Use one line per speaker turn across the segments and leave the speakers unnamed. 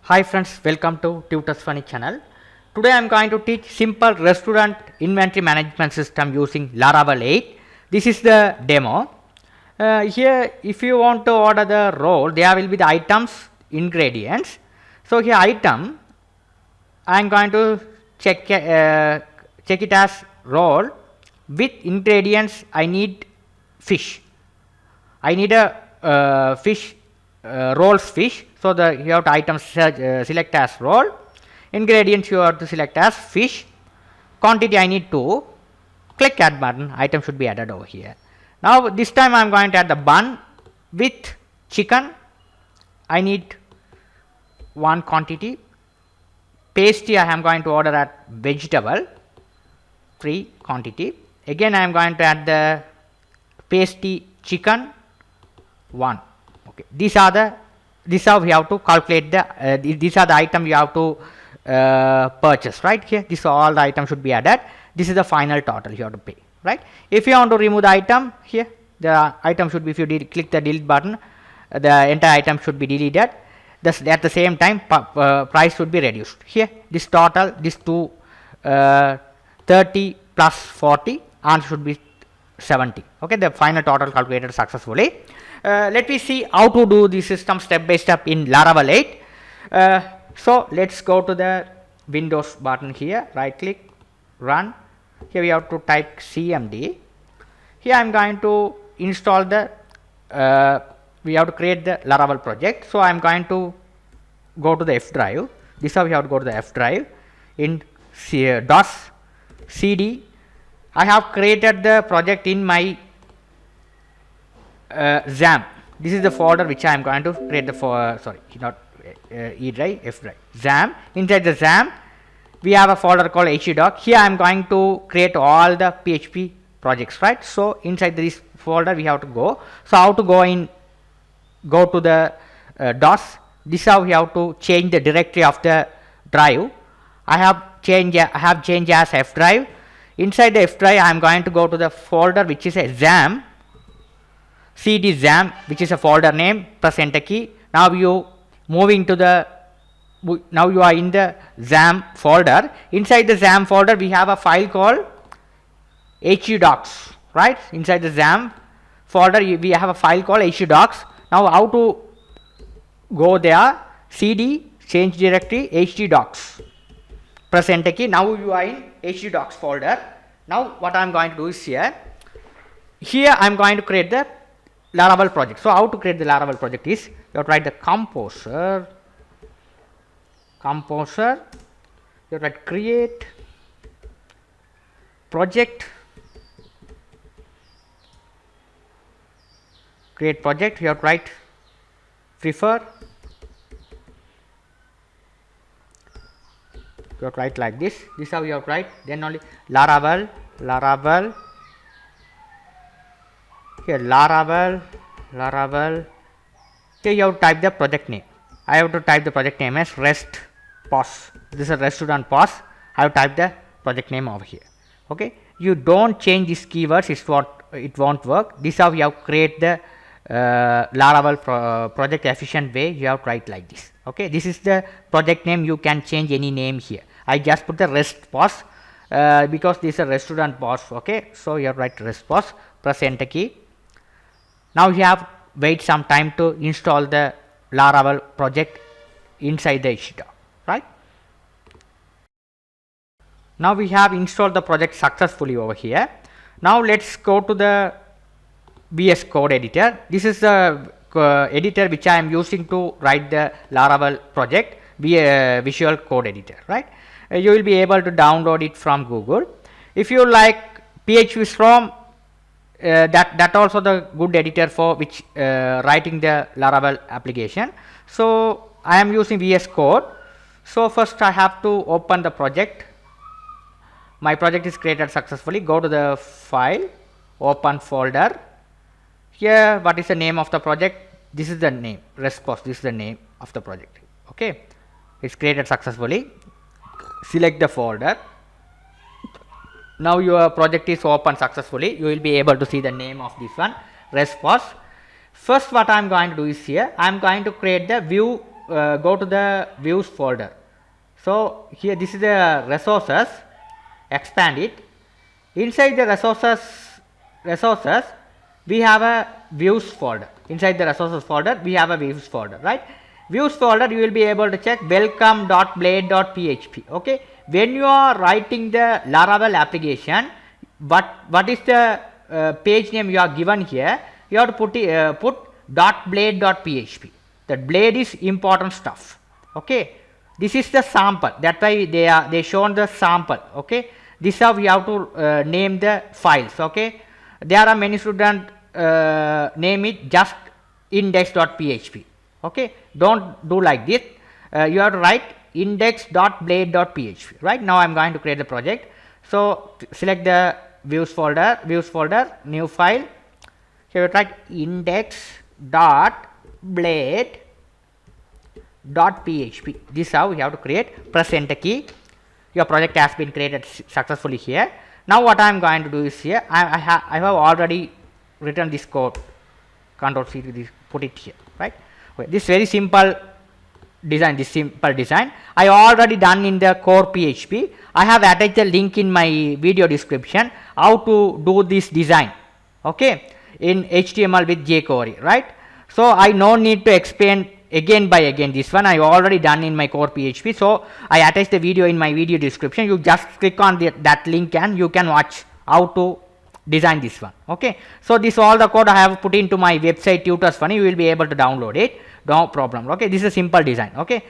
Hi friends, welcome to Tutors Funny channel. Today I am going to teach simple restaurant inventory management system using Laravel 8. This is the demo. Here if you want to order the role, there will be the items, ingredients. So here item, I am going to check it as role. With ingredients I need fish. I need a fish, rolls fish. So you have to item select as roll. Ingredients you have to select as fish. Quantity I need 2. Click add button. Item should be added over here. Now this time I am going to add the bun with chicken. I need 1 quantity. Pasty I am going to order at vegetable 3 quantity. Again I am going to add the pasty chicken 1. Okay, this is how we have to calculate the these are the item you have to purchase, right? Here this all the item should be added. This is the final total you have to pay, right? If you want to remove the item, here the item should be, if you click the delete button, the entire item should be deleted. At the same time price should be reduced. Here this total, this 30 plus 40 and should be 70. Okay, the final total calculated successfully. Let me see how to do the system step by step in Laravel 8. So let's go to the Windows button here, right click, run. Here we have to type cmd. Here I am going to install the we have to create the Laravel project. So I am going to go to the F drive. This is how we have to go to the F drive. In DOS cd, I have created the project in my XAMPP. This is the folder which I am going to create the E drive, F drive, XAMPP. Inside the XAMPP we have a folder called htdoc. Here I am going to create all the PHP projects, right? So inside this folder we have to go. So how to go to the DOS. This is how we have to change the directory of the drive. I have changed as F drive. Inside the F drive I am going to go to the folder which is a XAMPP, cd XAMPP, which is a folder name. Press enter key. Now you are in the XAMPP folder. Inside the XAMPP folder we have a file called htdocs, right? Inside the XAMPP folder we have a file called htdocs. Now how to go there? cd change directory htdocs. Press enter key. Now you are in htdocs folder. Now what I am going to do is here I am going to create the Laravel project. So how to create the Laravel project is, you have to write the composer, you have to write create project, you have to write prefer, you have to write like this. This is how you have to write. Then only Laravel here, Laravel. Here you have to type the project name. I have to type the project name as rest pos. This is a restaurant pos. I have to type the project name over here. Okay, you don't change these keywords, it won't work. This is how you have to create the Laravel project efficient way. You have to write like this. Okay, this is the project name. You can change any name here. I just put the rest pos because this is a restaurant pos. Okay, so you have to write rest pos. Press enter key. Now you have wait some time to install the Laravel project inside the htdoc, right? Now we have installed the project successfully over here. Now let's go to the VS Code editor. This is the editor which I am using to write the Laravel project, Visual Code Editor, right? You will be able to download it from Google. If you like PHP Storm, that also the good editor for which writing the Laravel application. So I am using VS Code. So first I have to open the project. My project is created successfully. Go to the file, open folder. Here what is the name of the project? This is the name, RESTPOS. This is the name of the project. Okay, it's created successfully. Select the folder. Now your project is open successfully. You will be able to see the name of this one, RESTPOS. First what I am going to do is here I am going to create the view go to the views folder. So here this is the resources, expand it. Inside the resources we have a views folder. Inside the resources folder we have a views folder, right? Views folder you will be able to check welcome.blade.php. Okay, when you are writing the Laravel application, what is the page name you are given here, you have to put .blade.php. That blade is important stuff. Okay, this is the sample, that's why they shown the sample. Okay, this how we have to name the files. Okay, there are many students name it just index.php. Okay, don't do like this. You have to write index.blade.php. right now I am going to create the project. So select the views folder, new file. Here you write index.blade.php. this is how you have to create. Press enter key. Your project has been created successfully here. Now what I am going to do is here I have already written this code. Control C to this, put it here, right? Okay, this very simple design, I already done in the core PHP. I have attached the link in my video description how to do this design, okay, in HTML with jQuery, right? So I no need to explain again by again. This one I already done in my core PHP. So I attached the video in my video description. You just click on that link and you can watch how to design this one. Okay, so this all the code I have put into my website Tutors Funny. You will be able to download it, no problem. Okay, this is a simple design. Okay,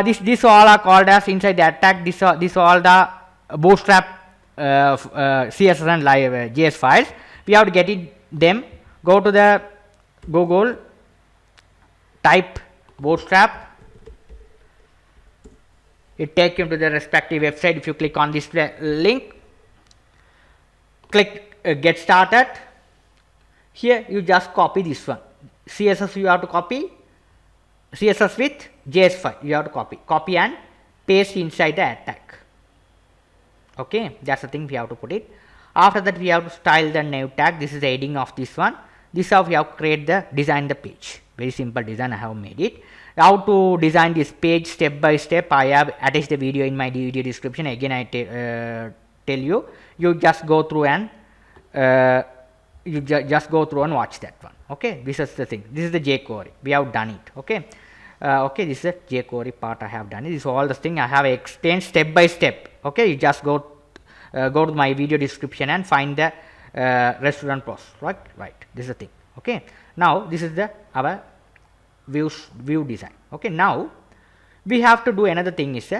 this all are called as inside the attack. This all the bootstrap CSS and live JS files. We have to get them. Go to the Google, type bootstrap. It takes you to the respective website. If you click on this link, click get started. Here you just copy this one. CSS you have to copy. CSS with JS file you have to copy and paste inside the attack. Okay, that's the thing we have to put it. After that we have to style the nav tag. This is the heading of this one. This is how we have to create the design the page. Very simple design I have made it. How to design this page step by step, I have attached the video in my video description. Again I tell you, you just go through and just go through and watch that one. Okay, this is the thing. This is the jQuery. We have done it. Okay, okay, this is the jQuery part I have done it. This is all the thing I have explained step by step. Okay, you just go to my video description and find the restaurant post. Right, this is the thing. Okay, now this is the our view design. Okay, now we have to do another thing is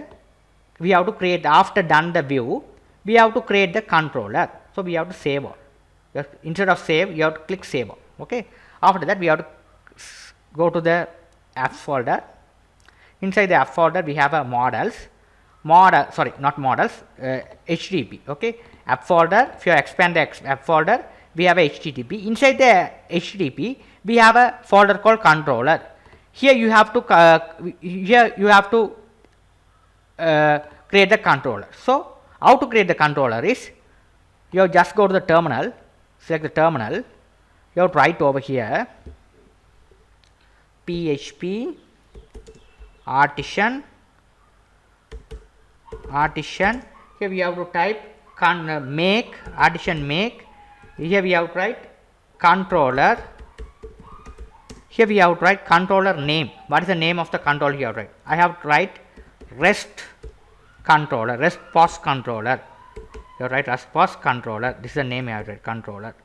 we have to create, after done the view, we have to create the controller. So we have to save all. Instead of save, you have to click save all. Okay, after that we have to go to the apps folder. Inside the app folder we have a HTTP. Okay, app folder. If you expand the app folder, we have a HTTP. Inside the HTTP we have a folder called controller. Here you have to create the controller. So how to create the controller is, you have just go to the terminal, select the terminal, you have to write over here PHP artisan. Here we have to type make artisan make. Here we have to write controller. Here we have to write controller name. What is the name of the controller you have to write? I have to write REST controller, REST POS controller. You have to write REST POS controller. This is the name you have to write, controller.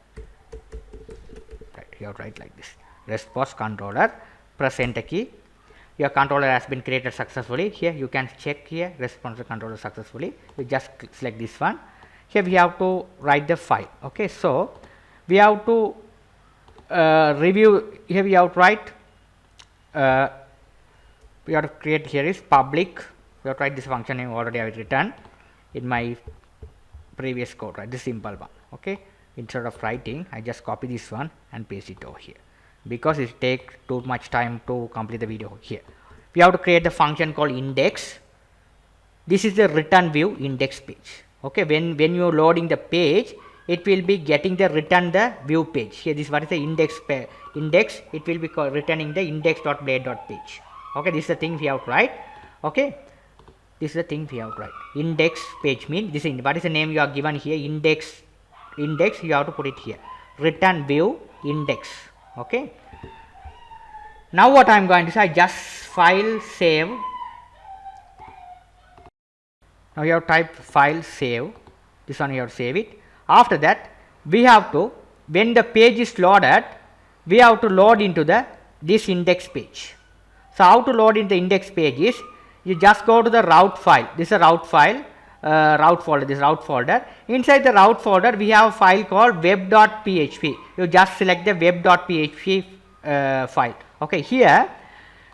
Right, you have to write like this, REST POS controller. Press enter key. Your controller has been created successfully. Here you can check here response to controller successfully. You just select this one. Here we have to write the file. Okay, so we have to review. Here we have to write we have to create, here is public. We have to write this function name already I have written in my previous code, right? This simple one. Okay, instead of writing I just copy this one and paste it over here, because it takes too much time to complete the video. Here we have to create the function called index. This is the return view index page. Okay, when you are loading the page, it will be getting the return the view page. Here this what is the index, it will be returning the index.blade.page. Okay, this is the thing we have to write. Okay, this is the thing we have to write. Index page mean this is what is the name you are given here. Index you have to put it here. Return view index. Okay. Now what I am going to say, just file save. Now you have type file save. This one you have to save it. After that, we have to, when the page is loaded, we have to load into this index page. So how to load in the index page is, you just go to the route file. This is a route file, route folder. This route folder. Inside the route folder, we have a file called web.php. You just select the web.php file. Okay, here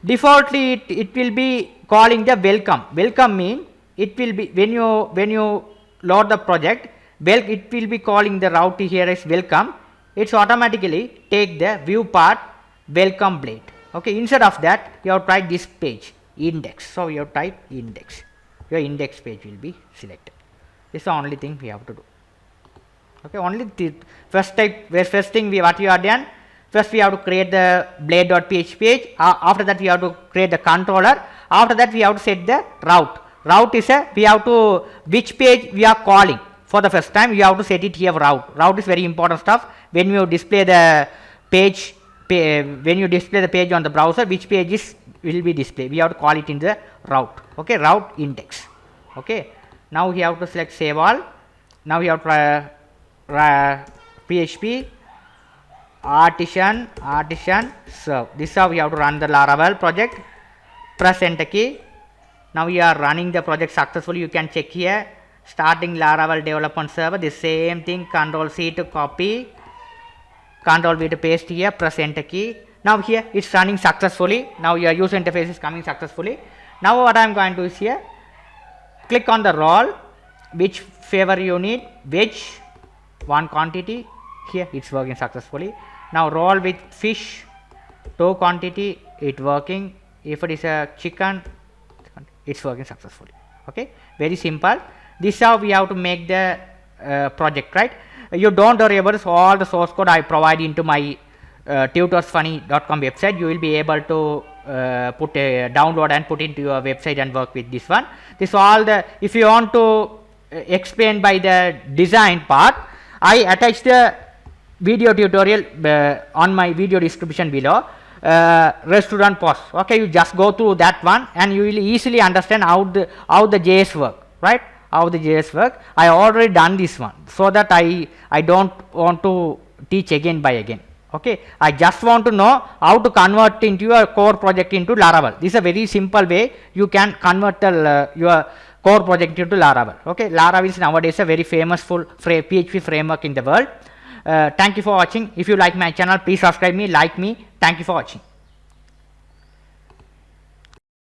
defaultly it will be calling the welcome. Welcome mean it will be when you load the project. Well, it will be calling the route here as welcome. It's automatically take the view part welcome blade. Okay, instead of that you have to type this page index. So you have to type index. Your index page will be selected. This is the only thing we have to do. Okay, only the first thing what you are done. First we have to create the blade.php page. After that we have to create the controller. After that we have to set the route. Route is we have to which page we are calling. For the first time you have to set it here route. Route is very important stuff. When you display the page, when you display the page on the browser, which pages will be displayed. We have to call it in the route. Okay, route index. Okay. Now we have to select save all. Now we have to PHP artisan serve. This is how we have to run the Laravel project. Press enter key. Now we are running the project successfully. You can check here. Starting Laravel development server. The same thing. Control C to copy. Control V to paste here. Press enter key. Now here it's running successfully. Now your user interface is coming successfully. Now what I am going to do is here. Click on the role. Which favor you need. Which one quantity. Here it's working successfully. Now roll with fish, 2 quantity, it working. If it is a chicken, it's working successfully. Okay, very simple. This is how we have to make the project, right? You don't worry about all the source code I provide into my tutorsfunny.com website. You will be able to put a download and put into your website and work with this one. This all the, if you want to explain by the design part, I attach the video tutorial on my video description below. Restaurant Pos. Okay, you just go through that one and you will easily understand how the JS work, right? How the JS work. I already done this one, so that I don't want to teach again by again. Okay, I just want to know how to convert into your core project into Laravel. This is a very simple way you can convert your core project into Laravel. Okay, Laravel is nowadays a very famous PHP framework in the world. Thank you for watching. If you like my channel, please subscribe me, like me. Thank you for watching.